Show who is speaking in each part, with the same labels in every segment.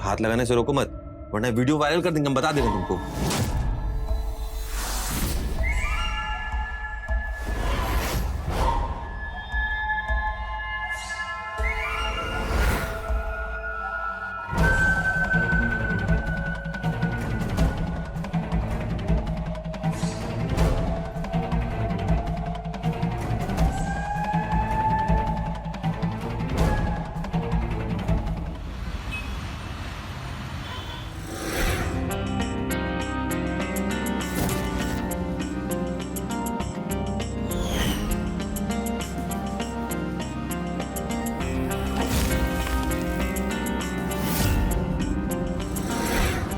Speaker 1: हाथ लगाने से रोको मत, वरना वीडियो वायरल कर देंगे, हम बता देंगे तुमको।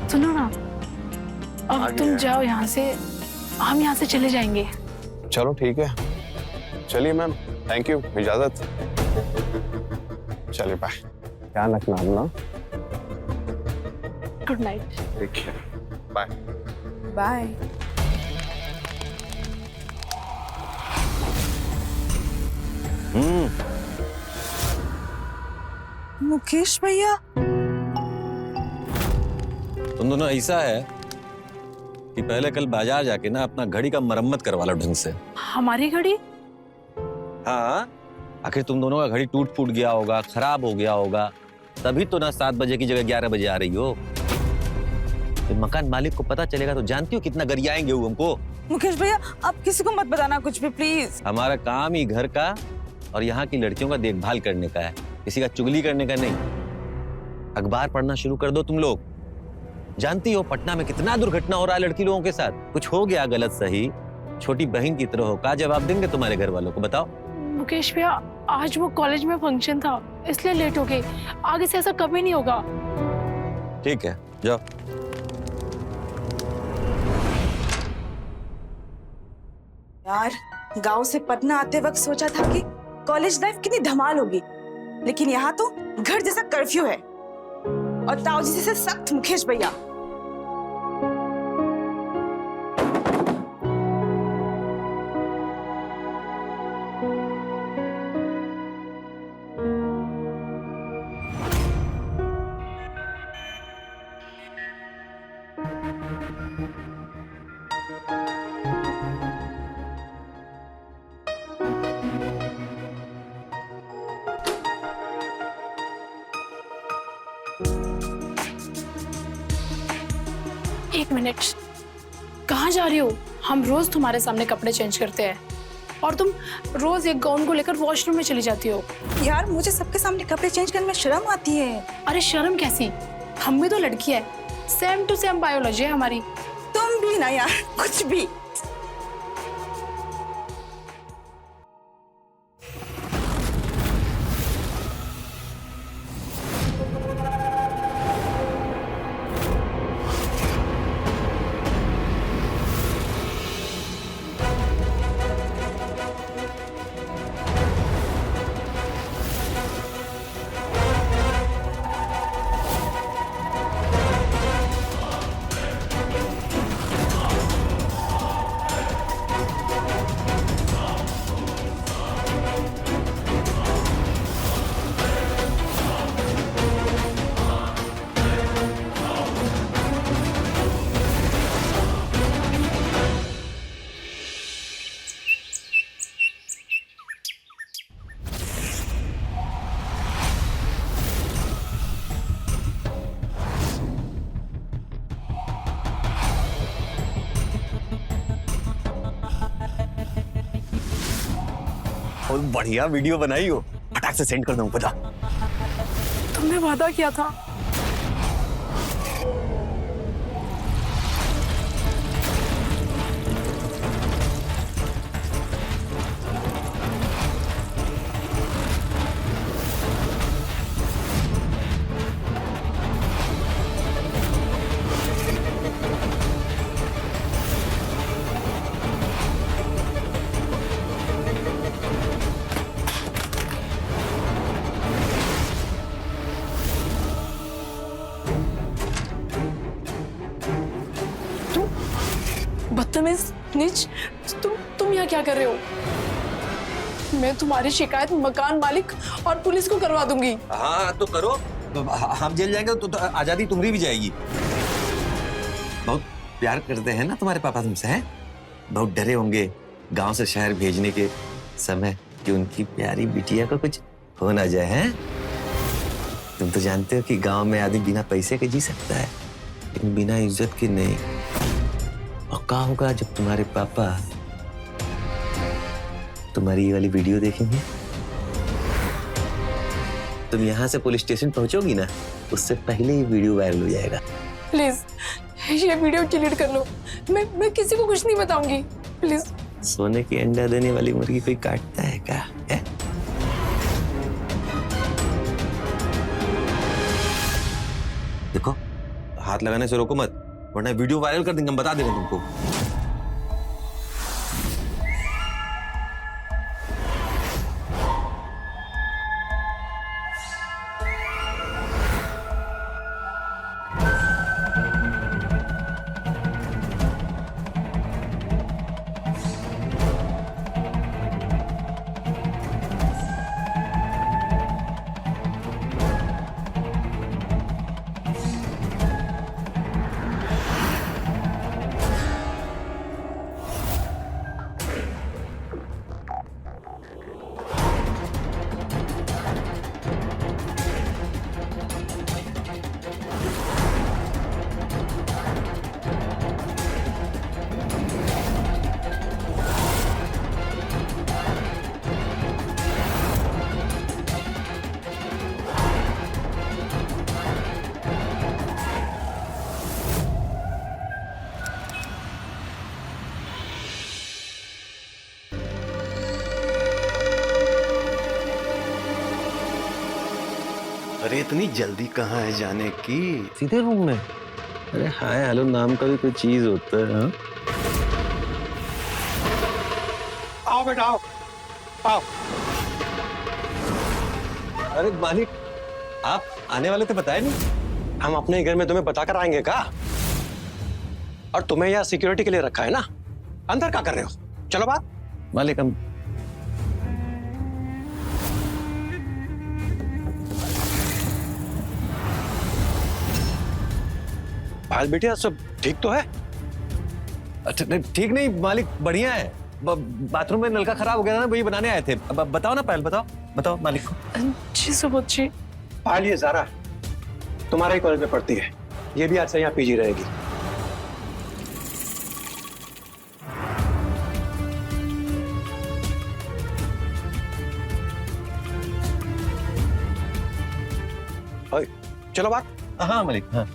Speaker 2: सुनो ना, अब तुम जाओ यहाँ से, हम यहाँ से चले जाएंगे।
Speaker 3: चलो ठीक है, चलिए मैम, थैंक यू, इजाजत। चलिए बाय, ध्यान रखना अपना।
Speaker 2: Good night.
Speaker 3: ठीक है, बाय
Speaker 4: बाय। मुकेश भैया,
Speaker 1: तुम दोनों ऐसा है कि पहले कल बाजार जाके ना अपना घड़ी का मरम्मत करवा लो ढंग से।
Speaker 2: हमारी घड़ी?
Speaker 1: हाँ, आखिर तुम दोनों का घड़ी टूट फूट गया होगा, खराब हो गया होगा, तभी तो ना 7 बजे की जगह 11 बजे आ रही हो। तो मकान मालिक को पता चलेगा तो जानती हो कितना गरियाएंगे वो हमको।
Speaker 4: मुकेश भैया, आप किसी को मत बताना कुछ भी प्लीज।
Speaker 1: हमारा काम ही घर का और यहाँ की लड़कियों का देखभाल करने का है, किसी का चुगली करने का नहीं। अखबार पढ़ना शुरू कर दो तुम लोग। जानती हो पटना में कितना दुर्घटना हो रहा है लड़की लोगों के साथ। कुछ हो गया गलत सही, छोटी बहन की तरह हो, का जवाब देंगे तुम्हारे घर वालों को, बताओ।
Speaker 2: मुकेश भैया, आज वो कॉलेज में फंक्शन था, इसलिए लेट हो गई। आगे से ऐसा कभी नहीं होगा।
Speaker 1: ठीक है, जाओ।
Speaker 4: यार, गांव से पटना आते वक्त सोचा था कि कॉलेज लाइफ कितनी धमाल होगी, लेकिन यहाँ तो घर जैसा कर्फ्यू है और ताऊ जी से सख्त मुकेश भैया।
Speaker 2: एक मिनट, कहाँ जा रही हो? हम रोज तुम्हारे सामने कपड़े चेंज करते हैं और तुम रोज एक गाउन को लेकर वॉशरूम में चली जाती हो।
Speaker 4: यार, मुझे सबके सामने कपड़े चेंज करने में शर्म आती है।
Speaker 2: अरे शर्म कैसी, हम भी तो लड़की है, सेम टू सेम बायोलॉजी है हमारी।
Speaker 4: तुम भी ना यार, कुछ भी।
Speaker 1: और बढ़िया वीडियो बनाई हो, फटाक से सेंड कर दूं, बता।
Speaker 2: तुमने वादा किया था। बदतमीज, नीच, तुम यहाँ क्या कर रहे हो? मैं तुम्हारी शिकायत मकान मालिक और पुलिस को करवा दूंगी।
Speaker 1: हाँ तो करो, तो हम जेल जाएंगे तो आजादी तुम्हारी भी जाएगी। बहुत प्यार करते हैं ना तुम्हारे पापा तुमसे, हैं? बहुत डरे होंगे गांव से शहर भेजने के समय कि उनकी प्यारी बिटिया को कुछ हो ना जाए, हैं? तुम तो जानते हो कि गांव में आदमी बिना पैसे के जी सकता है, लेकिन बिना इज्जत के नहीं। और क्या होगा जब तुम्हारे पापा तुम्हारी ये वाली वीडियो देखेंगे? तुम यहाँ से पुलिस स्टेशन पहुंचोगी ना, उससे पहले ही वीडियो वायरल हो जाएगा।
Speaker 2: प्लीज ये वीडियो डिलीट कर लो। मैं किसी को कुछ नहीं बताऊंगी, प्लीज।
Speaker 1: सोने की अंडा देने वाली मुर्गी कोई काटता है क्या? है? देखो, हाथ लगाने से रोको मत, वरना वीडियो वायरल कर देंगे, हम बता देंगे तुमको।
Speaker 5: अरे इतनी जल्दी कहाँ है जाने की?
Speaker 1: सीधे रूम में। अरे हाय हेलो नाम का भी कोई चीज होता है। हाँ?
Speaker 5: आओ बेटा आओ आओ।
Speaker 1: अरे मालिक, आप आने वाले थे, बताया नहीं?
Speaker 5: हम अपने घर में तुम्हें बता कर आएंगे का? और तुम्हें यहाँ सिक्योरिटी के लिए रखा है ना, अंदर क्या कर रहे हो? चलो बात।
Speaker 1: मालिक हम
Speaker 5: पायल बेटिया सब ठीक तो है?
Speaker 1: अच्छा ठीक नहीं मालिक, बढ़िया है। बाथरूम में नलका खराब हो गया था ना, वही बनाने आए थे। अब बताओ ना पायल, बताओ मालिक को।
Speaker 2: जी सुबोध जी।
Speaker 5: पायल ये ज़ारा तुम्हारे ही कॉलेज में पढ़ती है, ये भी आज से यहाँ पीजी रहेगी। ओए, चलो बात।
Speaker 1: हाँ मालिक, हाँ।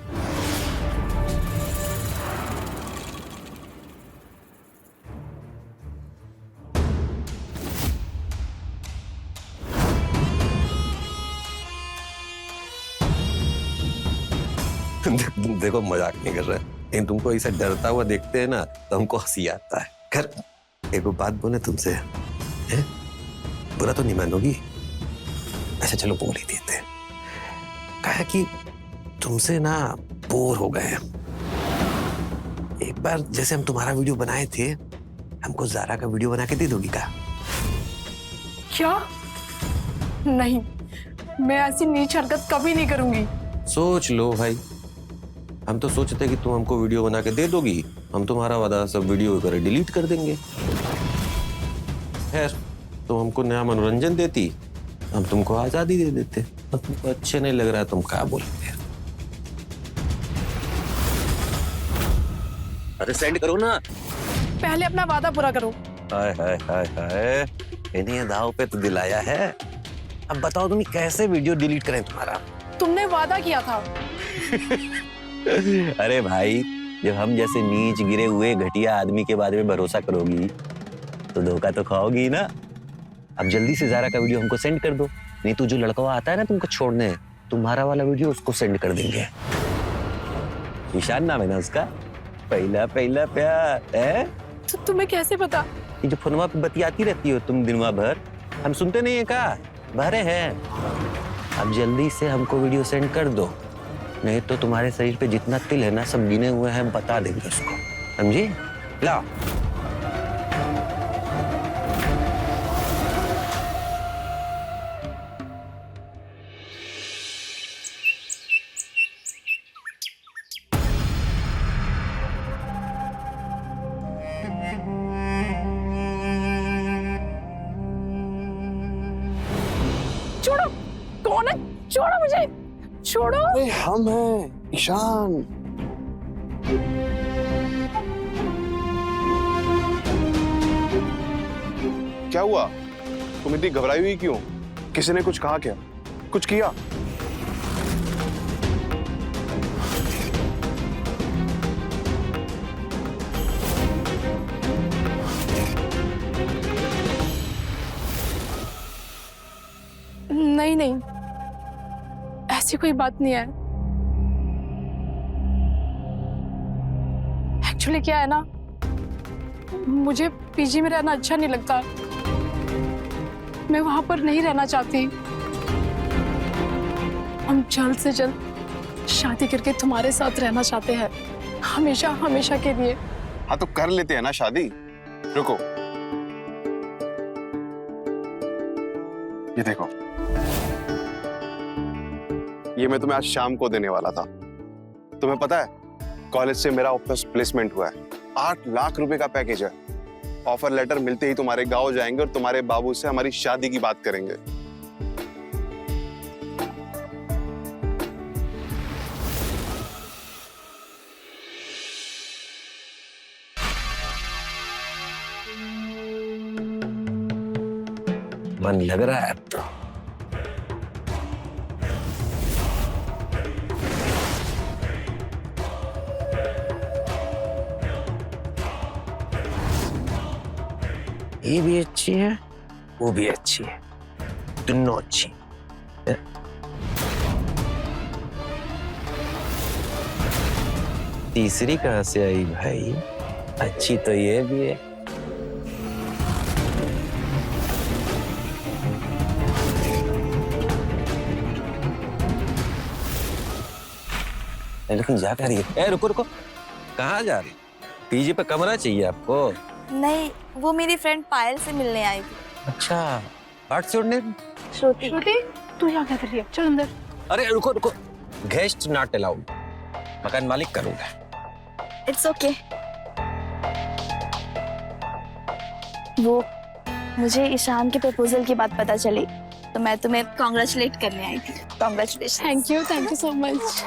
Speaker 1: देखो मजाक नहीं कर रहे, लेकिन तुमको ऐसा डरता हुआ देखते हैं ना तो हमको हंसी आता है। खैर एक बात बोले तुमसे, हैं? बुरा तो नहीं मानोगी? अच्छा चलो बोल ही देते। कहा कि तुमसे ना बोर हो गए। एक बार जैसे हम तुम्हारा वीडियो बनाए थे, हमको ज़ारा का वीडियो बना के दे दोगी क्या?
Speaker 2: क्या? नहीं, मैं ऐसी नीच हरकत कभी नहीं करूंगी।
Speaker 1: सोच लो भाई, हम तो सोचते कि तुम हमको वीडियो बना के दे दोगी, हम तुम्हारा वादा सब वीडियो कर डिलीट कर देंगे। खैर तुम हमको नया मनोरंजन देती, हम तुमको आजादी दे देते। अब तुमको अच्छे नहीं लग रहा, तुम क्या बोलते? अरे सेंड करो ना।
Speaker 2: पहले अपना वादा पूरा करो।
Speaker 1: हाय हाय हाय हाय, इन्हीं दाव पे तो दिलाया है। अब बताओ तुम कैसे वीडियो डिलीट करें तुम्हारा?
Speaker 2: तुमने वादा किया था।
Speaker 1: अरे भाई, जब हम जैसे नीच गिरे हुए घटिया आदमी के बारे में भरोसा करोगी तो धोखा तो खाओगी ना। अब जल्दी से ज़ारा का वीडियो हमको सेंड कर दो, नहीं तो जो लड़का आता है ना तुमको छोड़ने, तुम्हारा वाला वीडियो उसको सेंड कर देंगे। ईशान नाम है ना उसका, पहला पहला प्यार है।
Speaker 2: तो तुम्हें कैसे पता?
Speaker 1: ये जो फोनवा पे बतियाती रहती हो तुम दिनवा भर, हम सुनते नहीं है का? भरे हैं। अब जल्दी से हमको वीडियो सेंड कर दो, नहीं तो तुम्हारे शरीर पे जितना तिल है ना सब गिने हुए हैं, बता देंगे उसको, समझी? लाओ।
Speaker 2: छोड़ो, कौन है? छोड़ो मुझे, छोड़ो।
Speaker 3: अरे हम हैं ईशान। क्या हुआ? तुम इतनी घबराई हुई क्यों? किसी ने कुछ कहा क्या? कुछ किया?
Speaker 2: नहीं नहीं, ऐसी कोई बात नहीं है। एक्चुअली क्या है ना, मुझे पीजी में रहना अच्छा नहीं लगता। मैं वहां पर नहीं रहना चाहती। हम जल्द से जल्द शादी करके तुम्हारे साथ रहना चाहते हैं, हमेशा हमेशा के लिए।
Speaker 3: हाँ तो कर लेते हैं ना शादी। रुको, ये देखो, ये मैं तुम्हें आज शाम को देने वाला था। तुम्हें पता है, कॉलेज से मेरा ऑफिस प्लेसमेंट हुआ है। 8 लाख रुपए का पैकेज है। ऑफर लेटर मिलते ही तुम्हारे गांव जाएंगे और तुम्हारे बाबू से हमारी शादी की बात करेंगे।
Speaker 1: मन लग रहा है अब तो। ये भी अच्छी है, वो भी अच्छी है, दोनों अच्छी है। तीसरी कहां से आई भाई? अच्छी तो ये भी है। लेकिन जा कर रही है? रुको रुको, कहाँ जा रही? पीजी पे कमरा चाहिए आपको?
Speaker 6: नहीं, वो मेरी फ्रेंड पायल से मिलने आई थी।
Speaker 1: अच्छा, बात सुनने।
Speaker 6: श्रुति।
Speaker 2: श्रुति, तू यहाँ क्या कर रही है? चल अंदर।
Speaker 1: अरे रुको रुको, गेस्ट नॉट अलाउड, मकान मालिक करूंगा।
Speaker 6: It's okay. वो मुझे ईशान के प्रपोजल की बात पता चली तो मैं तुम्हें कॉन्ग्रेचुलेट करने आई थी। Congratulation.
Speaker 2: Thank you so much.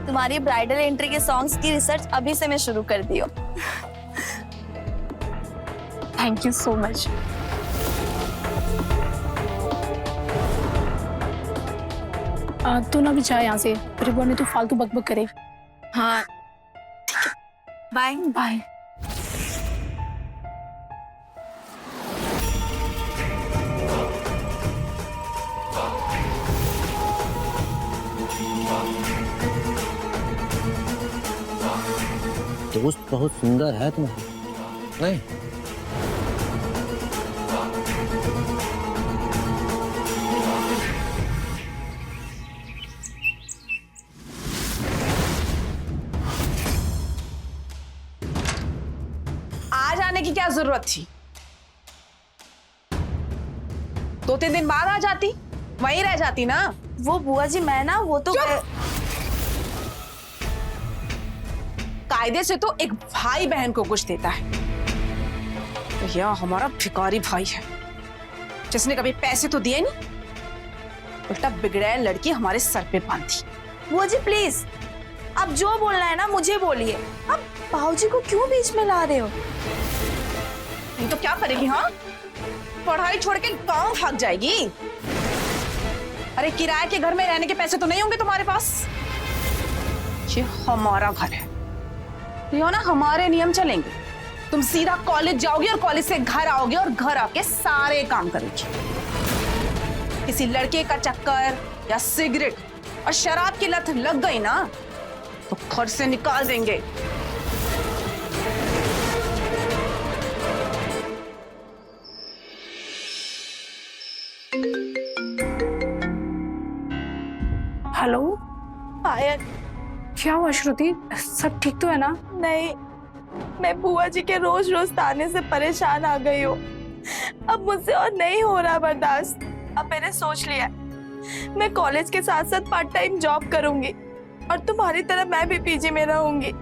Speaker 6: तुम्हारी ब्राइडल एंट्री के सॉन्ग्स की रिसर्च अभी से मैं शुरू कर दी हूँ।
Speaker 2: Thank you so much. तू ना भी जा यहाँ से, रिबन ने तू फालतू बकबक करे।
Speaker 6: हाँ, बाय
Speaker 2: बाय।
Speaker 1: दोस्त बहुत सुंदर है तुम्हारी, नहीं?
Speaker 4: आज आने की क्या जरूरत थी? 2-3 दिन बाद आ जाती, वहीं रह जाती ना।
Speaker 6: वो बुआ जी, मैं ना वो तो
Speaker 4: कायदे से तो एक भाई बहन को कुछ देता है, तो यह हमारा भिखारी भाई है जिसने कभी पैसे तो दिए नहीं, उल्टा बिगड़ैल लड़की हमारे सर पे बांधी।
Speaker 6: बुआ जी प्लीज, अब जो बोलना है ना मुझे बोलिए। अब भाऊजी को क्यों बीच में ला रहे हो?
Speaker 4: नहीं तो क्या करेगी? हाँ, पढ़ाई छोड़ के गांव भाग जाएगी। अरे किराए के घर में रहने के पैसे तो नहीं होंगे तुम्हारे पास? ये हमारा घर है, यो ना हमारे नियम चलेंगे। तुम सीधा कॉलेज जाओगे और कॉलेज से घर आओगे और घर आके सारे काम करोगे। किसी लड़के का चक्कर या सिगरेट और शराब की लत लग गई ना तो घर से निकाल देंगे।
Speaker 2: हेलो
Speaker 6: पायल।
Speaker 2: क्या हुआ श्रुति, सब ठीक तो है ना?
Speaker 6: नहीं, मैं बुआ जी के रोज रोज ताने से परेशान आ गई हूँ। अब मुझसे और नहीं हो रहा बर्दाश्त। अब मैंने सोच लिया मैं कॉलेज के साथ साथ पार्ट टाइम जॉब करूंगी और तुम्हारी तरह मैं भी पीजी में रहूंगी।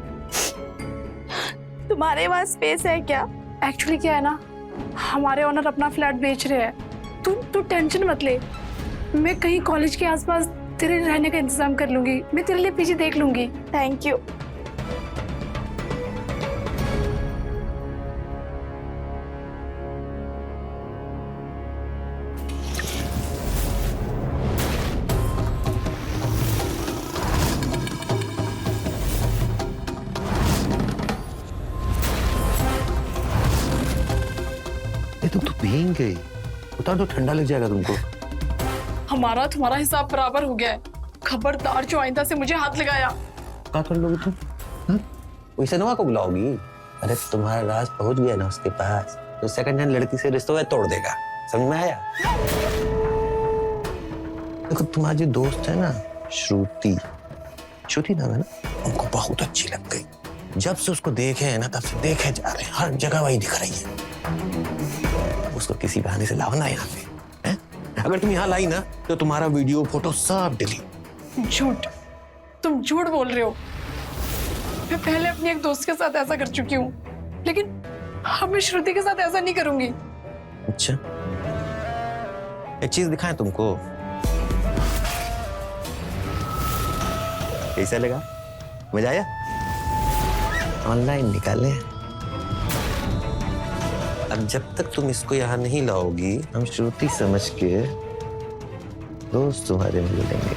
Speaker 6: तुम्हारे वहाँ स्पेस है क्या?
Speaker 2: एक्चुअली क्या है ना, हमारे ओनर अपना फ्लैट बेच रहे हैं तू टेंशन मत ले। मैं कहीं कॉलेज के आसपास तेरे रहने का इंतजाम कर लूंगी। मैं तेरे लिए पीजी देख लूंगी।
Speaker 6: Thank you.
Speaker 1: ये तुम तो भीग गई। उतार तो ठंडा लग जाएगा तुमको।
Speaker 2: हमारा तुम्हारा हिसाब बराबर हो गया है। खबरदार जो आइंदा से मुझे हाथ लगाया।
Speaker 1: क्या कर लोगी तुम? वैसे नवा को बुलाओगी? अरे तुम्हारा राज पहुंच गया ना उसके पास, तो सेकंड हैंड लड़की से रिश्तों तोड़ देगा। समझ में आया? देखो तुम्हारी जो दोस्त है ना श्रुति, श्रुति नाम है ना, उनको बहुत अच्छी लग गई। जब से उसको देखे है ना तब से देखे जा रहे हैं, हर जगह वही दिख रही है। उसको किसी बहाने से लाओ ना यहाँ पे, हैं? अगर तुम यहाँ लाई ना तो तुम्हारा वीडियो फोटो सब डिलीट।
Speaker 2: झूठ, तुम झूठ बोल रहे हो। मैं पहले अपनी एक दोस्त के साथ ऐसा कर चुकी हूँ, लेकिन अब मैं श्रुति के साथ ऐसा नहीं करूंगी।
Speaker 1: अच्छा, एक चीज दिखाएं तुमको, कैसा लगा? मजा आया? ऑनलाइन निकाले। अब जब तक तुम इसको यहाँ नहीं लाओगी, हम श्रुति समझ के दोस्त तुम्हारे मिल लेंगे।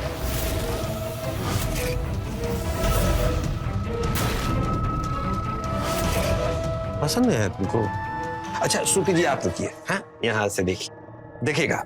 Speaker 1: पसंद है तुमको? अच्छा श्रुति जी आप रुकिए, हाँ यहाँ से देखिए, देखेगा।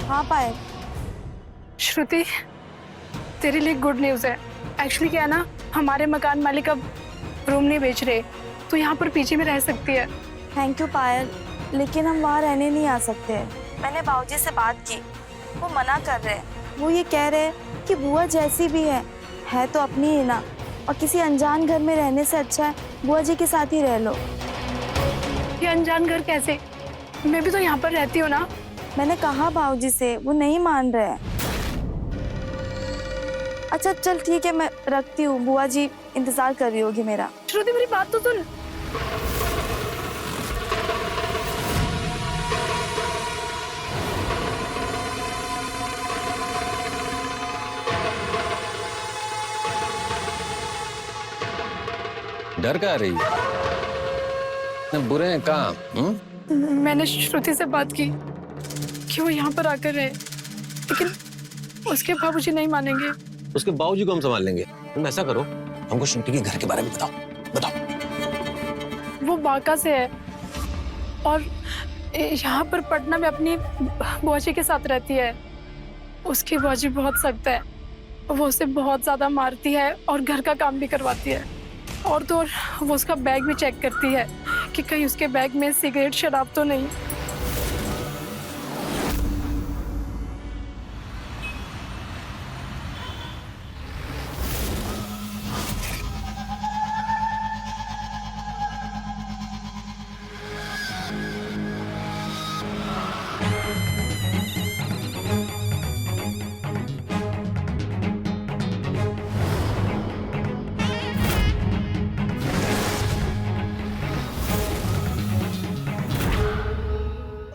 Speaker 6: हाँ पायल।
Speaker 2: श्रुति, तेरे लिए गुड न्यूज़ है। एक्चुअली क्या है ना, हमारे मकान मालिक अब रूम नहीं बेच रहे, तो यहाँ पर पीजी में रह सकती है।
Speaker 6: थैंक यू पायल, लेकिन हम वहाँ रहने नहीं आ सकते। मैंने बाबूजी से बात की, वो मना कर रहे हैं। वो ये कह रहे हैं कि बुआ जैसी भी है तो अपनी ही ना, और किसी अनजान घर में रहने से अच्छा है बुआ जी के साथ ही रह लो।
Speaker 2: ये अनजान घर कैसे? मैं भी तो यहाँ पर रहती हूँ ना।
Speaker 6: मैंने कहा बाबूजी से, वो नहीं मान रहे हैं। अच्छा चल ठीक है, मैं रखती हूँ, बुआ जी इंतजार कर रही होगी मेरा।
Speaker 2: श्रुति मेरी बात तो सुन।
Speaker 1: डर का रही है? इतने बुरे हैं काम?
Speaker 2: मैंने श्रुति से बात की कि वो यहाँ पर आकर रहे, लेकिन उसके बाबूजी नहीं मानेंगे।
Speaker 1: उसके बाबूजी को हम संभाल लेंगे। तुम ऐसा करो, हमको श्रुति के घर के बारे में बताओ।
Speaker 2: वो बांका से है और यहाँ पर पटना में अपनी बुआ जी के साथ रहती है। उसकी बुआ जी बहुत सख्त है, वो उसे बहुत ज्यादा मारती है और घर का काम भी करवाती है। और तो और वो उसका बैग भी चेक करती है कि कहीं उसके बैग में सिगरेट शराब तो नहीं।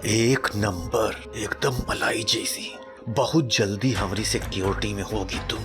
Speaker 7: एक नंबर, एकदम मलाई जैसी। बहुत जल्दी हमारी सिक्योरिटी में होगी तुम।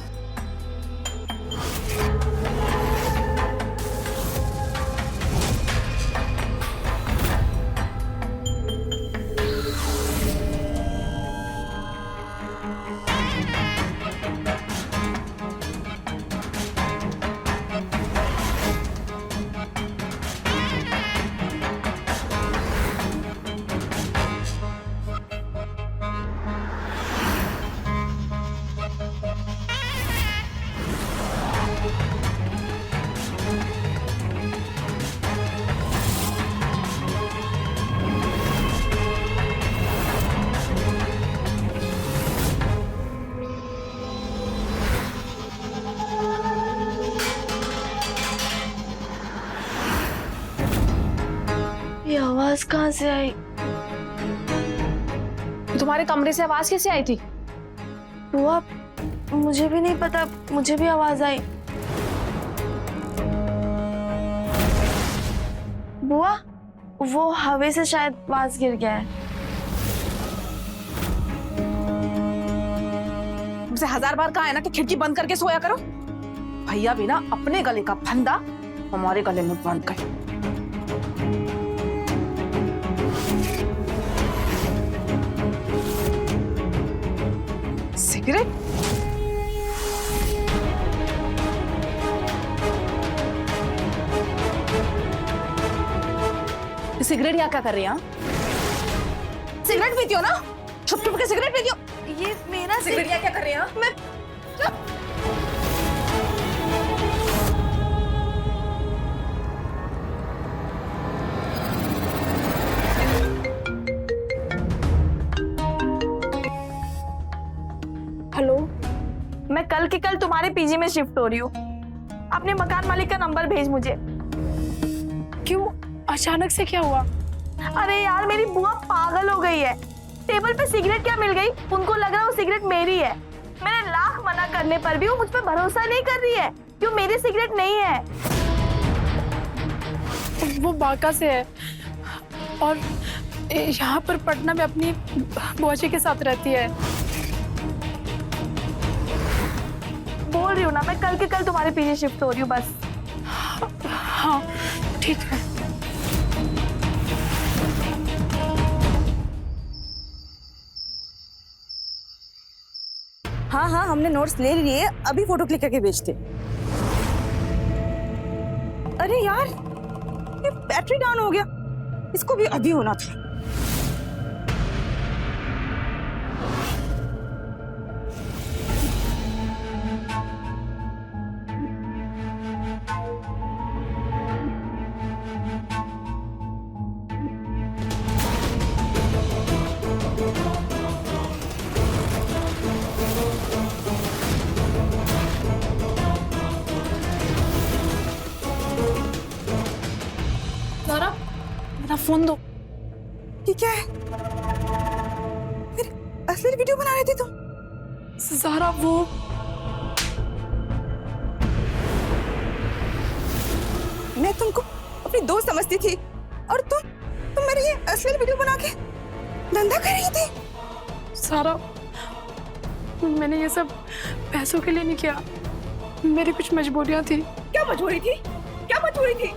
Speaker 6: कहाँ से आई?
Speaker 2: तुम्हारे कमरे से आवाज कैसे आई थी?
Speaker 6: बुआ, मुझे भी नहीं पता, मुझे भी आवाज आई। बुआ, वो हवा से शायद वाज गिर गया है।
Speaker 4: मुझसे 1000 बार कहा है ना कि खिड़की बंद करके सोया करो। भैया भी ना अपने गले का फंदा हमारे गले में बंद कर। सिगरेट? सिगरेट यहाँ क्या कर रही है? सिगरेट पीती हो ना? छुप छुप के सिगरेट पीती हो?
Speaker 6: ये मेरा
Speaker 4: सिगरेट यहाँ क्या कर रही है?
Speaker 6: मैं
Speaker 2: हेलो,
Speaker 6: मैं कल के कल तुम्हारे पीजी में शिफ्ट हो रही हूँ। अपने मकान मालिक का नंबर भेज मुझे।
Speaker 2: क्यों? अचानक से क्या हुआ?
Speaker 6: अरे यार, मेरी बुआ पागल हो गई है। टेबल पे सिगरेट क्या मिल गई? उनको लग रहा है वो सिगरेट मेरी है। मैंने लाख मना करने पर भी वो मुझ पर भरोसा नहीं कर रही है कि वो मेरी सिगरेट नहीं है।
Speaker 2: वो बांका से है और यहाँ पर पटना में अपनी बुआ जी के साथ रहती है।
Speaker 6: बोल रही हूँ ना, मैं कल के कल तुम्हारे पीछे शिफ्ट हो रही हूँ बस।
Speaker 2: हाँ, ठीक है।
Speaker 4: हाँ हाँ, हमने नोट्स ले लिए, अभी फोटो क्लिक करके भेजते। अरे यार, ये बैटरी डाउन हो गया, इसको भी अभी होना था।
Speaker 2: ज़ारा, मेरा फोन दो।
Speaker 4: ये क्या है? मेरी असली वीडियो बना रहे थे तुम?
Speaker 2: ज़ारा, वो
Speaker 4: मैं तुमको अपनी दोस्त समझती थी और तुम मेरी ये असली वीडियो बना के धंधा कर रही थी।
Speaker 2: सारा, मैंने ये सब पैसों के लिए नहीं किया। मेरी कुछ मजबूरियां थी।
Speaker 4: क्या मजबूरी थी? क्या मजबूरी थी?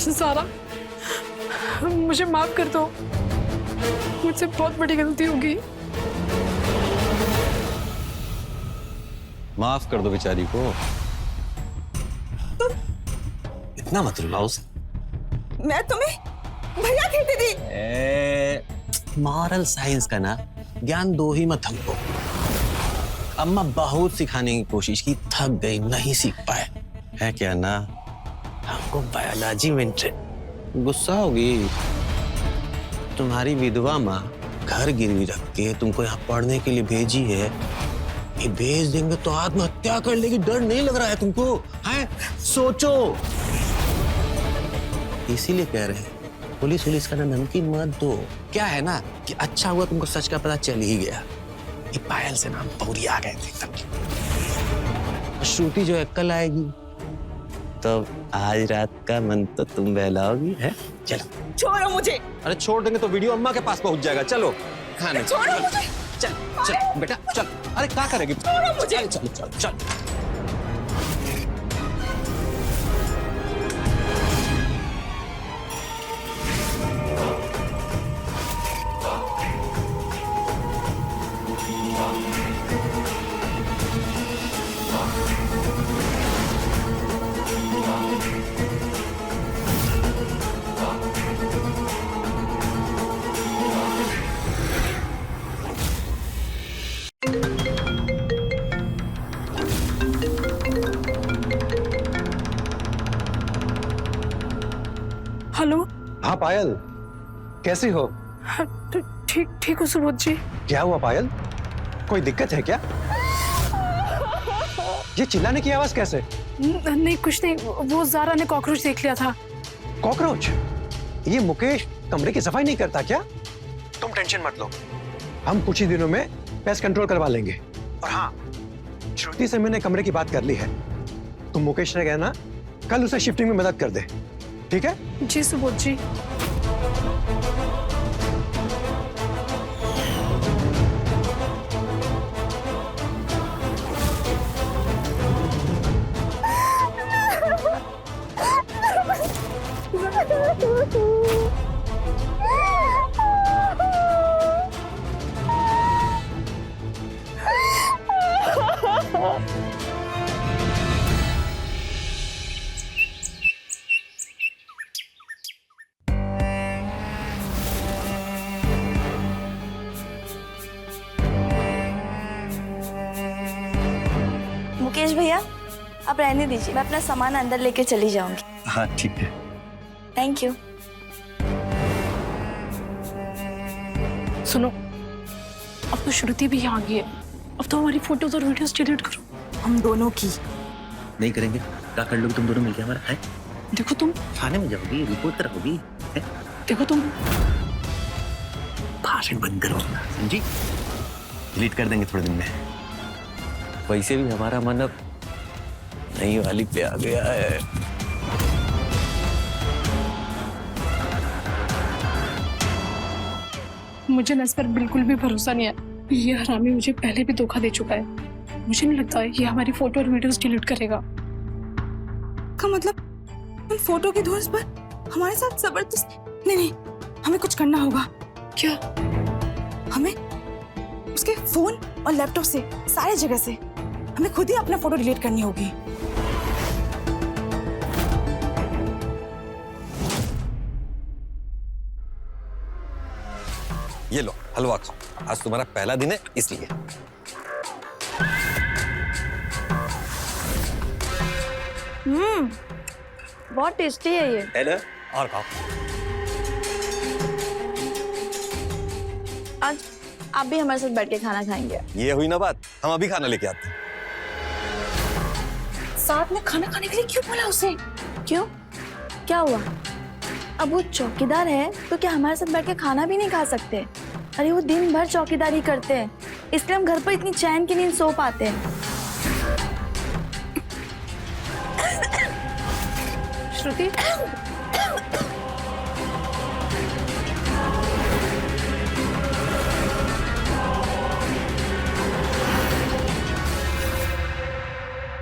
Speaker 2: सारा, मुझे माफ कर दो, मुझसे बहुत बड़ी गलती होगी।
Speaker 1: माफ कर दो बेचारी को। इतना मत रुलाओ उसे।
Speaker 4: मैं तुम्हें भैया कहती थी।
Speaker 1: मॉरल साइंस का ना ज्ञान दो ही मत हमको। अम्मा बहुत सिखाने की कोशिश की, थक गई, नहीं सीख पाए। है क्या ना, हमको बायोलॉजी में इंटरेस्ट। गुस्सा होगी। तुम्हारी विधवा माँ घर गिरवी रख के तुमको यहाँ पढ़ने के लिए भेजी है। ये भेज देंगे तो आत्महत्या कर लेगी, डर नहीं लग रहा है तुमको? हैं? सोचो। इसीलिए कह रहे हैं पुलिस का ना धमकी मत दो। क्या है ना कि अच्छा हुआ तुमको सच का पता चल ही गया। ये पायल से नाम पौरी आ गए थे एकदम। श्रुति जो है कल आएगी, तब आज रात का मन तो तुम बहलाओगी। है? चलो।
Speaker 4: छोड़ो मुझे।
Speaker 1: अरे छोड़ देंगे तो वीडियो अम्मा के पास पहुंच जाएगा। चलो खाने।
Speaker 4: छोड़ो मुझे।
Speaker 1: चल चल बेटा चल। अरे क्या करेगी?
Speaker 4: छोड़ो मुझे।
Speaker 1: चल चल चल चल।
Speaker 2: हेलो,
Speaker 5: हाँ पायल, कैसी हो?
Speaker 2: तो ठीक ठीक हो सुबोध जी।
Speaker 5: क्या हुआ पायल? कोई दिक्कत है क्या? ये चिल्लाने की आवाज कैसे?
Speaker 2: नहीं कुछ नहीं, वो जारा ने कॉकरोच देख लिया था।
Speaker 5: कॉकरोच? ये मुकेश कमरे की सफाई नहीं करता क्या? तुम टेंशन मत लो, हम कुछ ही दिनों में पेस्ट कंट्रोल करवा लेंगे। और हाँ, श्रुति से मैंने कमरे की बात कर ली है। तुम मुकेश से कहना कल उसे शिफ्टिंग में मदद कर दे, ठीक है?
Speaker 2: जी सुबोध जी।
Speaker 6: मुकेश भैया, आप रहने दीजिए, मैं अपना सामान अंदर लेके चली जाऊंगी।
Speaker 1: हाँ ठीक है।
Speaker 6: Thank you.
Speaker 2: सुनो, अब तो श्रुति भी यहाँ आ गई है, अब तो हमारी फोटोज और वीडियोस डिलीट करो।
Speaker 4: हम दोनों की।
Speaker 1: नहीं करेंगे, क्या कर लोगे तुम दोनों मिलके हमारा है?
Speaker 2: देखो तुम
Speaker 1: थाने में जाओगी, रिपोर्ट कराओगी।
Speaker 2: देखो तुम
Speaker 1: भाषण बंद करो, समझी? डिलीट कर देंगे थोड़े दिन में। वैसे भी हमारा मन अब नई वाली पे आ गया है।
Speaker 2: मुझे ना इस पर बिल्कुल भी भरोसा नहीं है। ये हरामी मुझे पहले भी धोखा दे चुका है। मुझे नहीं लगता है ये हमारी फोटो और वीडियोस डिलीट करेगा।
Speaker 4: का मतलब उन फोटो की धुंस पर हमारे साथ जबरदस्त। नहीं नहीं, हमें कुछ करना होगा।
Speaker 2: क्या?
Speaker 4: हमें उसके फोन और लैपटॉप से, सारे जगह से हमें खुद ही अपना फोटो डिलीट करनी होगी।
Speaker 1: ये लो हलवा खाओ, आज तुम्हारा पहला दिन है इसलिए।
Speaker 6: बहुत टेस्टी है ये।
Speaker 1: है ना? और खाओ।
Speaker 6: आज आप भी हमारे साथ बैठ के खाना खाएंगे।
Speaker 1: ये हुई ना बात, हम अभी खाना लेके आते हैं।
Speaker 4: साथ में खाना खाने के लिए क्यों बोला उसे?
Speaker 6: क्यों? क्या हुआ? अब वो चौकीदार है तो क्या हमारे साथ बैठ के खाना भी नहीं खा सकते? अरे वो दिन भर चौकीदारी करते हैं, इसलिए हम घर पर इतनी चैन की नींद सो पाते हैं।
Speaker 2: श्रुति,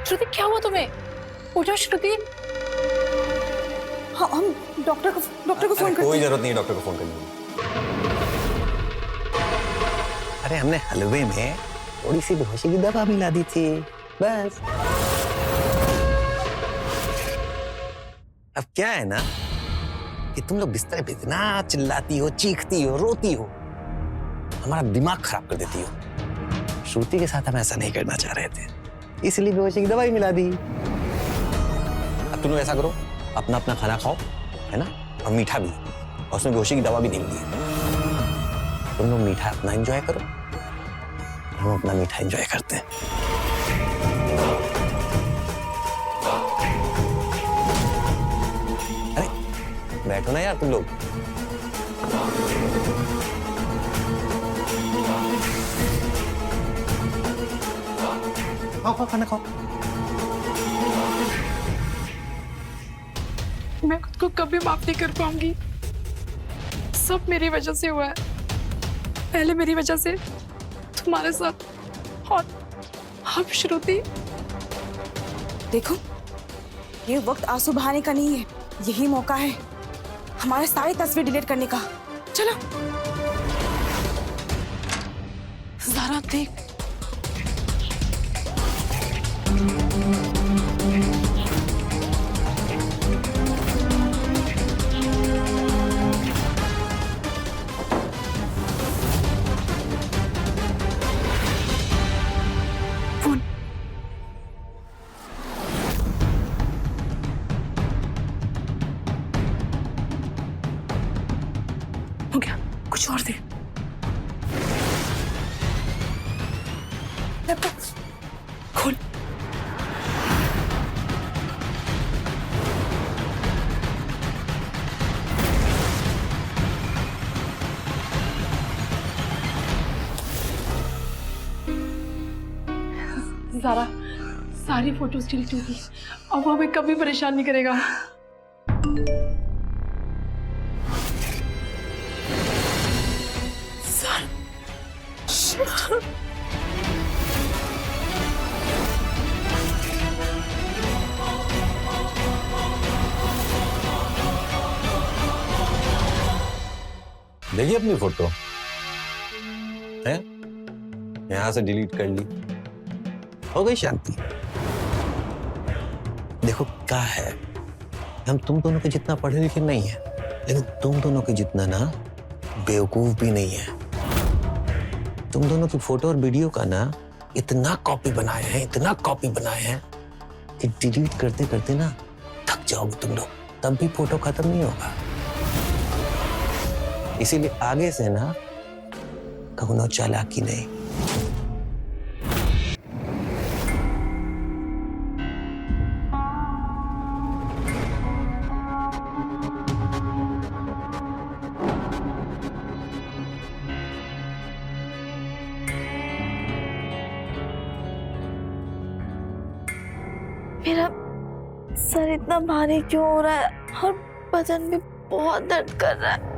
Speaker 2: श्रुति क्या हुआ तुम्हें? उठो श्रुति।
Speaker 4: हाँ, हम डॉक्टर को फोन करते
Speaker 1: कोई
Speaker 4: हैं।
Speaker 1: जरूरत नहीं है डॉक्टर को फोन करने की। अरे हमने हलवे में थोड़ी सी बेहोशी की दवा मिला दी थी, बस। अब क्या है ना कि तुम लोग बिस्तर पे इतना चिल्लाती हो, चीखती हो, रोती हो, हमारा दिमाग खराब कर देती हो। श्रुति के साथ हम ऐसा नहीं करना चाह रहे थे, इसलिए बेहोशी की दवाई मिला दी। अब तुम लोग ऐसा करो, अपना अपना खाना खाओ, है ना? और मीठा भी, और उसमें बेहोशी की दवा भी नहीं दी। तुम लोग मीठा अपना एंजॉय करो, हम अपना मीठा एंजॉय करते हैं। अरे बैठो ना यार तुम लोग। खाओ खाओ, खाना खाओ।
Speaker 2: मैं खुद को कभी माफ नहीं कर पाऊंगी। सब मेरी वजह से हुआ है। पहले मेरी वजह से तुम्हारे साथ, और अब श्रुति।
Speaker 4: देखो, ये वक्त आंसू बहाने का नहीं है, यही मौका है हमारे सारी तस्वीर डिलीट करने का। चलो।
Speaker 2: ज़रा देख, फोन। खोल। ज़ारा, सारी फोटोज डिलीट होगी। अब वो हमें कभी परेशान नहीं करेगा।
Speaker 1: देखिए अपनी फोटो है, यहां से डिलीट कर ली, हो गई शांति। देखो क्या है, हम तुम दोनों के जितना पढ़े लिखे नहीं है, लेकिन तुम दोनों के जितना ना बेवकूफ भी नहीं है। तुम दोनों की फोटो और वीडियो का ना इतना कॉपी बनाए हैं, इतना कॉपी बनाए हैं कि डिलीट करते करते ना थक जाओगे तुम लोग, तब भी फोटो खत्म नहीं होगा। इसीलिए आगे से ना कहो चालाकी नहीं।
Speaker 6: मेरा सर इतना भारी क्यों हो रहा है और बदन भी बहुत दर्द कर रहा है।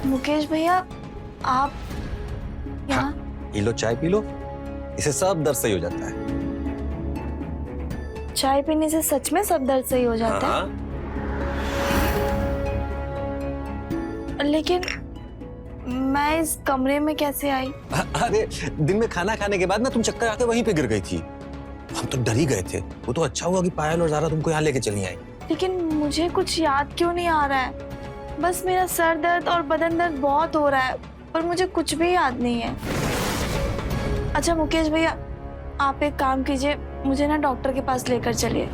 Speaker 6: मुकेश भैया, आप यहाँ?
Speaker 1: पी लो, चाय पी लो, इसे सब दर्द सही हो जाता है।
Speaker 6: चाय पीने से सच में सब दर्द सही हो जाता है? लेकिन मैं इस कमरे में कैसे आई?
Speaker 1: अरे दिन में खाना खाने के बाद ना तुम चक्कर आके वहीं पे गिर गई थी, हम तो डर ही गए थे। वो तो अच्छा हुआ कि पायल और ज़ारा तुमको यहाँ लेके चली आई।
Speaker 6: लेकिन मुझे कुछ याद क्यों नहीं आ रहा है? बस मेरा सर दर्द और बदन दर्द बहुत हो रहा है, पर मुझे कुछ भी याद नहीं है। अच्छा मुकेश भैया, आप एक काम कीजिए, मुझे ना डॉक्टर के पास लेकर चलिए।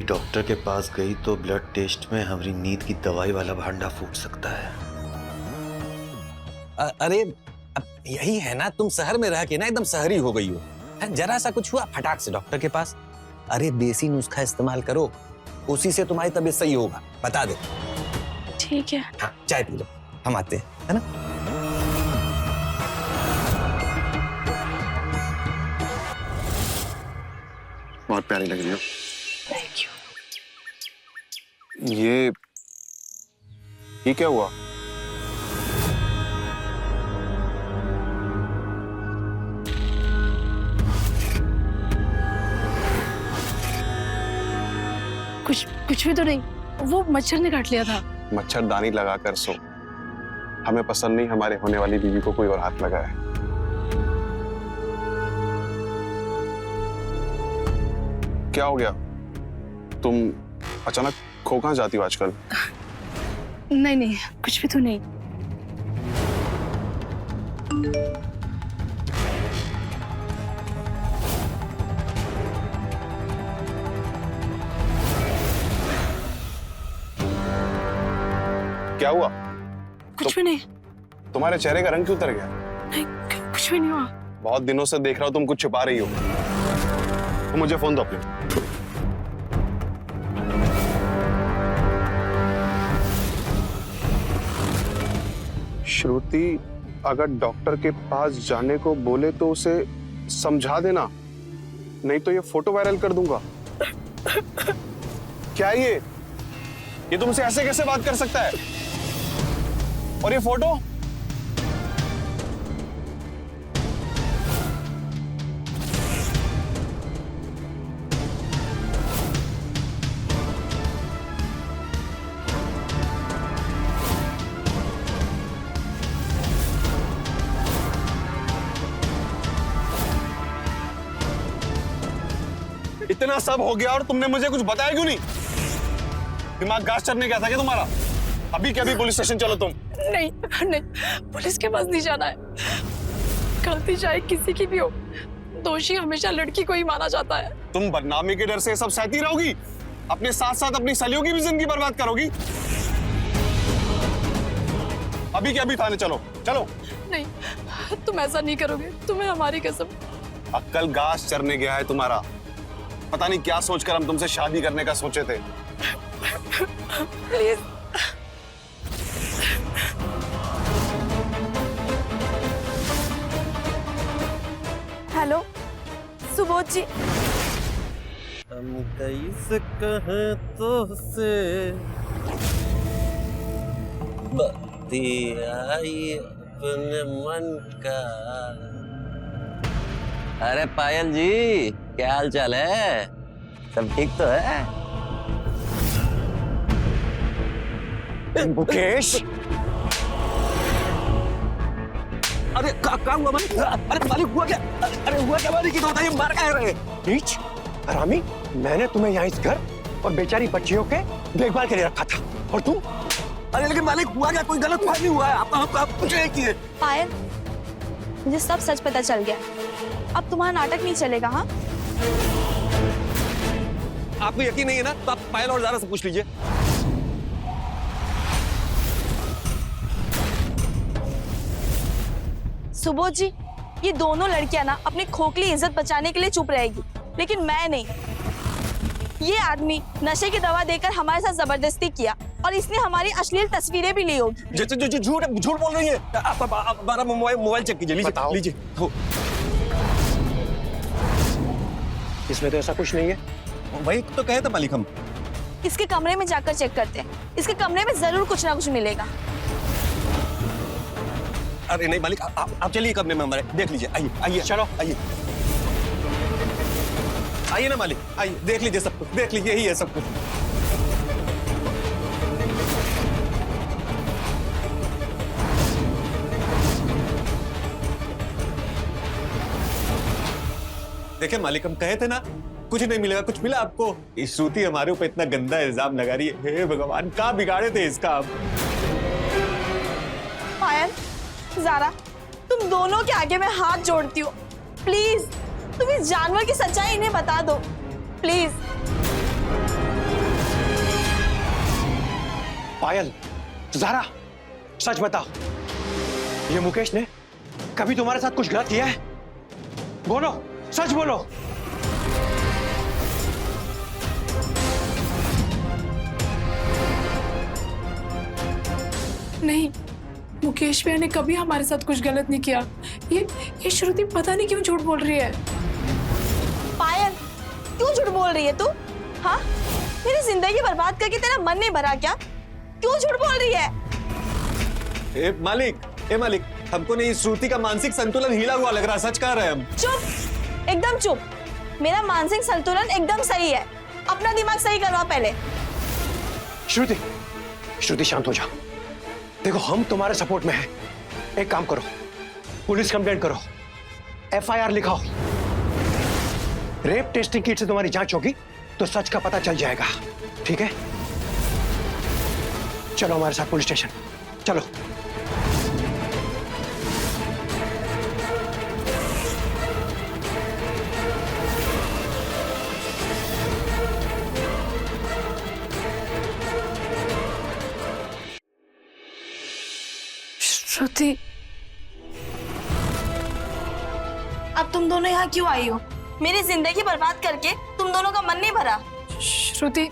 Speaker 7: डॉक्टर के पास गई तो ब्लड टेस्ट में हमारी नींद की दवाई वाला भांडा फूट सकता है।
Speaker 1: अरे अब यही है ना, तुम शहर में रह के ना एकदम शहरी हो गई हो। जरा सा कुछ हुआ फटाक से डॉक्टर के पास। अरे देसी नुस्खा इस्तेमाल करो, उसी से तुम्हारी तबीयत सही होगा, बता दे।
Speaker 6: ठीक है।
Speaker 1: हाँ, चाय पी लो, हम आते हैं, है ना?
Speaker 3: बहुत प्यारी लग रही हो।
Speaker 6: Thank you.
Speaker 3: ये क्या हुआ?
Speaker 2: कुछ भी तो नहीं, वो मच्छर ने काट लिया था।
Speaker 3: मच्छरदानी लगाकर सो। हमें पसंद नहीं हमारे होने वाली बीवी को कोई और हाथ लगाए। क्या हो गया? तुम अचानक खो कहां जाती हो आजकल?
Speaker 2: नहीं, कुछ भी तो नहीं।
Speaker 3: क्या हुआ?
Speaker 2: कुछ भी नहीं।
Speaker 3: तुम्हारे चेहरे का रंग क्यों उतर गया?
Speaker 2: नहीं, कुछ भी नहीं हुआ।
Speaker 3: बहुत दिनों से देख रहा हूं तुम कुछ छुपा रही हो। तो मुझे फोन दो अपने। श्रुति, अगर डॉक्टर के पास जाने को बोले तो उसे समझा देना, नहीं तो ये फोटो वायरल कर दूंगा। क्या ये तुमसे ऐसे कैसे बात कर सकता है? और ये फोटो? इतना सब हो गया और तुमने मुझे कुछ बताया क्यों नहीं? दिमाग घास चढ़ने गया था क्या तुम्हारा? अभी क्या, अभी पुलिस स्टेशन चलो तुम।
Speaker 2: नहीं, पुलिस के पास नहीं जाना है। गलती चाहे किसी की भी हो, दोषी हमेशा लड़की को ही माना जाता है।
Speaker 3: तुम बदनामी के डर से सब सहती रहोगी, अपने साथ साथ अपनी सलियों की भी जिंदगी बर्बाद करोगी। अभी क्या, अभी थाने चलो।
Speaker 2: नहीं, तुम ऐसा नहीं करोगे, तुम्हें हमारी कसम।
Speaker 3: अक्कल घास चरने गया है तुम्हारा। पता नहीं क्या सोचकर हम तुमसे शादी करने का सोचे थे।
Speaker 2: प्लीज।
Speaker 6: हेलो सुबोध जी।
Speaker 1: हम कैसे कहें तो से बतियाई अपने मन का। अरे पायल जी, क्या हाल चाल है? सब ठीक तो है?
Speaker 5: मुकेश,
Speaker 1: अरे क्या हुआ मालिक? अरे मालिक हुआ क्या? अरे हुआ क्या मालिक? ये तो बताइए, मार क्या रहे?
Speaker 5: नीच, हरामी, मैंने तुम्हें यहाँ इस घर और बेचारी बच्चियों के देखभाल के लिए रखा था, और तुम?
Speaker 1: अरे लेकिन मालिक हुआ क्या? कोई गलत नहीं हुआ है। आप कुछ नहीं किए।
Speaker 6: पायल, मुझे सब सच पता चल गया। अब तुम्हारा नाटक नहीं चलेगा। हाँ,
Speaker 1: आपको यकीन नहीं है ना, तो आप पायल और ज़ारा से पूछ लीजिए।
Speaker 6: सुबोध जी, ये दोनों लड़कियां ना अपनी खोखली इज्जत बचाने के लिए चुप रहेगी, लेकिन मैं नहीं। ये आदमी नशे की दवा देकर हमारे साथ जबरदस्ती किया और इसने हमारी अश्लील तस्वीरें भी ली होगी।
Speaker 1: झूठ बोल रही है। आप हमारा मोबाइल चेक कीजिए,
Speaker 5: बताओ।
Speaker 1: लीजिए। हो,
Speaker 5: इसमें तो ऐसा कुछ नहीं है।
Speaker 1: वही तो कहे थे मालिक हम।
Speaker 6: इसके कमरे में जाकर चेक करते हैं। इसके कमरे में जरूर कुछ ना कुछ मिलेगा।
Speaker 1: अरे नहीं मालिक, आप चलिए कमरे में हमारे, देख लीजिए। आइए आइए,
Speaker 5: चलो।
Speaker 1: आइए आइए ना मालिक, आइए देख लीजिए सब कुछ, देख लीजिए, यही है सब कुछ। देखिए मालिक, हम कहे थे ना कुछ नहीं मिलेगा। कुछ मिला आपको? इस श्रुति हमारे ऊपर इतना गंदा इल्जाम लगा रही है। हे भगवान, कहाँ बिगाड़े थे इसका आप?
Speaker 6: पायल, ज़ारा, तुम दोनों के आगे मैं हाथ जोड़ती हूँ। प्लीज, तुम इस जानवर की सच्चाई इन्हें बता दो, प्लीज।
Speaker 5: पायल, ज़ारा, सच बताओ, ये मुकेश ने कभी तुम्हारे साथ कुछ गलत किया है? बोलो, सच बोलो।
Speaker 2: नहीं, मुकेश भैया ने कभी हमारे साथ कुछ गलत नहीं किया। ये श्रुति पता नहीं क्यों झूठ बोल रही है।
Speaker 6: पायल, क्यों झूठ बोल रही है तू? हाँ, मेरी जिंदगी बर्बाद करके तेरा मन नहीं भरा क्या? क्यों झूठ बोल रही है?
Speaker 1: ए मालिक, हमको नहीं, श्रुति का मानसिक संतुलन हिला हुआ लग रहा है। सच कह रहे हैं हम।
Speaker 6: चुप, एकदम चुप। मेरा मानसिक संतुलन एकदम सही है। अपना दिमाग सही करवा पहले।
Speaker 5: श्रुति, श्रुति शांत हो जाओ। देखो, हम तुम्हारे सपोर्ट में हैं। एक काम करो, पुलिस कंप्लेंट करो, FIR लिखाओ। रेप टेस्टिंग किट से तुम्हारी जांच होगी तो सच का पता चल जाएगा, ठीक है? चलो हमारे साथ पुलिस स्टेशन, चलो।
Speaker 2: श्रुति,
Speaker 6: अब तुम दोनों यहाँ क्यों आई हो? मेरी जिंदगी बर्बाद करके तुम दोनों का मन नहीं भरा?
Speaker 2: श्रुति,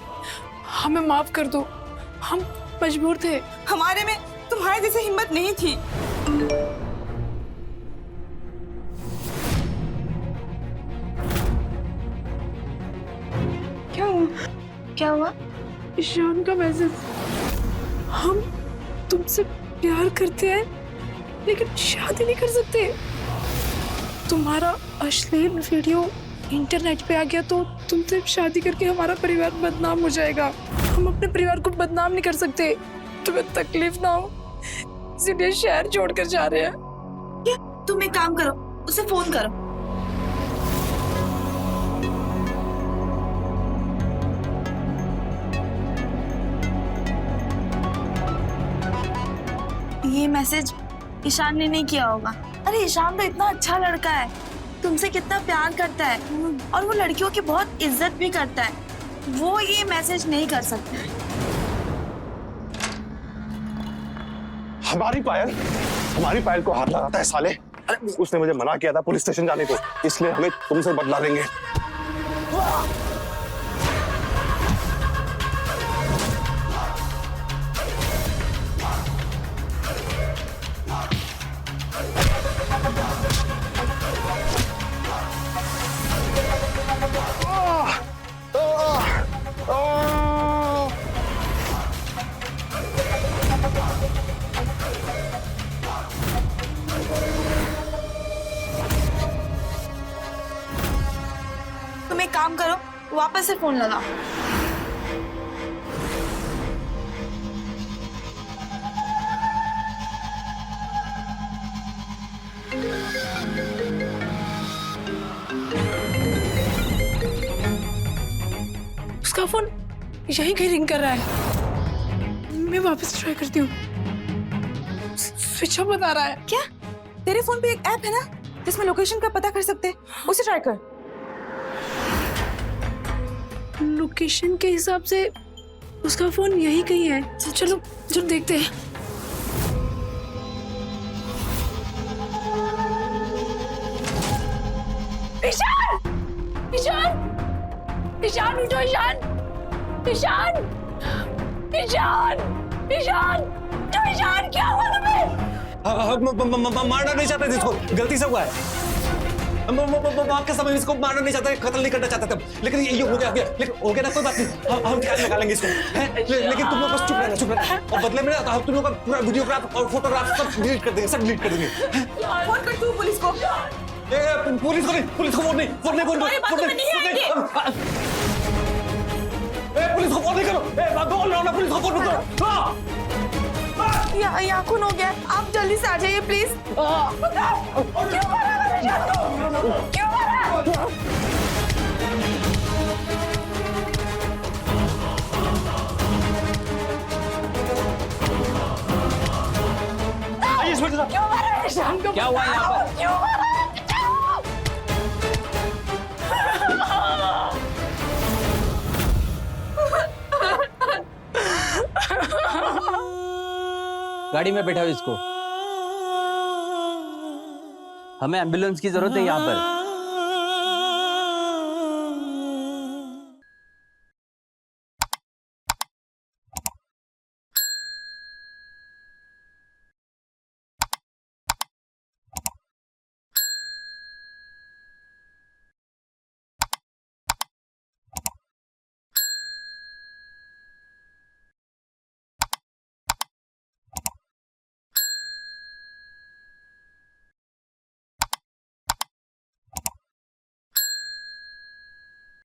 Speaker 2: हमें माफ कर दो, हम मजबूर थे।
Speaker 4: हमारे में तुम्हारे जैसे हिम्मत नहीं थी।
Speaker 6: क्या हुआ?
Speaker 2: ईशान का मैसेज। हम तुमसे प्यार करते हैं लेकिन शादी नहीं कर सकते। तुम्हारा अश्लील वीडियो इंटरनेट पे आ गया तो तुमसे शादी करके हमारा परिवार बदनाम हो जाएगा। हम अपने परिवार को बदनाम नहीं कर सकते। तुम्हें तकलीफ ना हो इसलिए शहर छोड़कर जा रहे हैं।
Speaker 6: तुम एक काम करो, उसे फोन करो। ये मैसेज ईशान ने नहीं किया होगा। अरे ईशान तो इतना अच्छा लड़का है, तुमसे कितना प्यार करता है और वो लड़कियों की बहुत इज्जत भी करता है। वो ये मैसेज नहीं कर सकता।
Speaker 3: हमारी पायल को हाथ लगाता है साले। अरे उसने मुझे मना किया था पुलिस स्टेशन जाने को, इसलिए हमें तुमसे बदला लेंगे।
Speaker 6: तुम एक काम करो, वापस से फोन लगाओ।
Speaker 2: उसका फोन यही कहीं रिंग कर रहा है। मैं वापस ट्राई करती हूँ। स्विच ऑफ बता रहा है।
Speaker 4: क्या तेरे फोन पे एक ऐप है ना जिसमें लोकेशन का पता कर सकते हैं, उसे ट्राई कर।
Speaker 2: लोकेशन के हिसाब से उसका फोन यही कहीं है। चलो चलो देखते हैं। ईशान! ईशान! ईशान उठो! ईशान! ईशान! ईशान! ईशान! उठो ईशान! क्या हुआ तुम्हें?
Speaker 1: मारना नहीं चाहते थे इसको, गलती से हुआ है। आपके समय इसको मारना नहीं चाहते, कत्ल नहीं करना चाहते थे, लेकिन ये हो गया, लेकिन हो गया ना, कोई बात नहीं, हम ख्याल लगा लेंगे इसको, लेकिन तुम लोग बस चुप रहना, और बदले में ना हम तुम लोग का पूरा वीडियोग्राफ और फोटोग्राफ सब डिलीट कर देंगे, सब डिलीट कर देंगे।
Speaker 4: फोन कर तू पुलिस को।
Speaker 1: पुलिस को नहीं, पुलिस को फोन नहीं, फोन नहीं, फोन नहीं, पुलिस को फोन नहीं करो, बोल रहा हूं ना, पुलिस को फोन मत करो।
Speaker 6: यहाँ खून हो गया, आप जल्दी से आ जाइए प्लीज। क्यों मारा मैंने ईशान को? क्यों मारा? क्यों मारा ईशान को?
Speaker 1: क्या हुआ यहाँ पर?
Speaker 6: क्यों मारा?
Speaker 8: गाड़ी में बैठाओ इसको, हमें एम्बुलेंस की जरूरत है यहाँ पर।